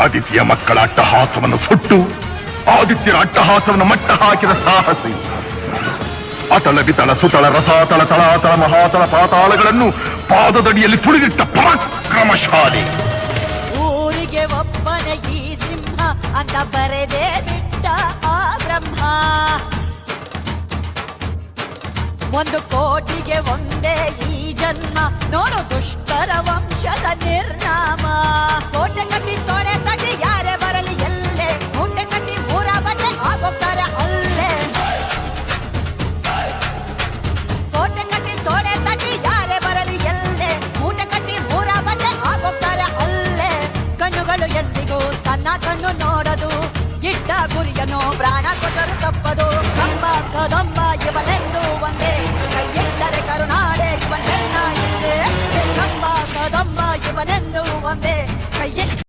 ಆದಿತ್ಯ ಮಕ್ಕಳ ಅಟ್ಟಹಾಸವನ್ನು ಸುಟ್ಟು ಆದಿತ್ಯರ ಅಟ್ಟಹಾಸವನ್ನು ಮಟ್ಟ ಹಾಕಿದ ಸಾಹಸಿ. ಅತಳ ಬಿತಳ ಸುತಳ ರಸಾತಳ ತಳಾತಳ ಮಹಾತಳ ಪಾತಾಳಗಳನ್ನು ಪಾದದಡಿಯಲ್ಲಿ ತುಳಿದಿಟ್ಟ ಪರಾಕ್ರಮಶಾಲಿ. ಊರಿಗೆ ಒಬ್ಬನೇ ಈ ಸಿಂಹ ಅಂತ ಬರೆದೇ ಬಿಟ್ಟ ಆ ಬ್ರಹ್ಮ. 1 ಕೋಟಿಗೆ ಒಂದೇ ಈ ಜನ್ಮ, ನೋಡು ದುಷ್ಟರ ವಂಶದ ನಿರ್ನಾಮ. ಕೋಟೆ ಕಟ್ಟಿ ತೊಡೆ ತಟ್ಟಿ ಯಾರೇ ಬರಲಿ ಎಲ್ಲೇ, ಮೂಟೆ ಕಟ್ಟಿ ಮೂರ ಬಟ್ಟೆ ಆಗೋಗ್ತಾರೆ ಅಲ್ಲೇ. ಕೋಟೆ ಕಟ್ಟಿ ತೊಡೆ ತಟ್ಟಿ ಯಾರೇ ಬರಲಿ ಎಲ್ಲೇ, ಮೂಟೆ ಕಟ್ಟಿ ಮೂರ ಬಟ್ಟೆ ಆಗೋಗ್ತಾರೆ ಅಲ್ಲೇ. ಕಣ್ಣುಗಳು ಎಂದಿಗೂ ತನ್ನ ಕಣ್ಣು ನೋಡದು, ಇಟ್ಟ ಗುರಿಯನ್ನು ಪ್ರಾಣ ಕೊಟ್ಟರು ತಪ್ಪದು. ಕಂಬ ಕದಂಬ ಇವನೆಂದು ಒಂದೇ, ಕೈಯಿಟ್ಟರೆ ಕರುನಾಡೆ ಇವನೆನ್ನ ಹಿಂದೆ. ಕಂಬ ಕದಂಬ ಇವನೆಂದು ಒಂದೇ, ಕೈಯಿಟ್ಟ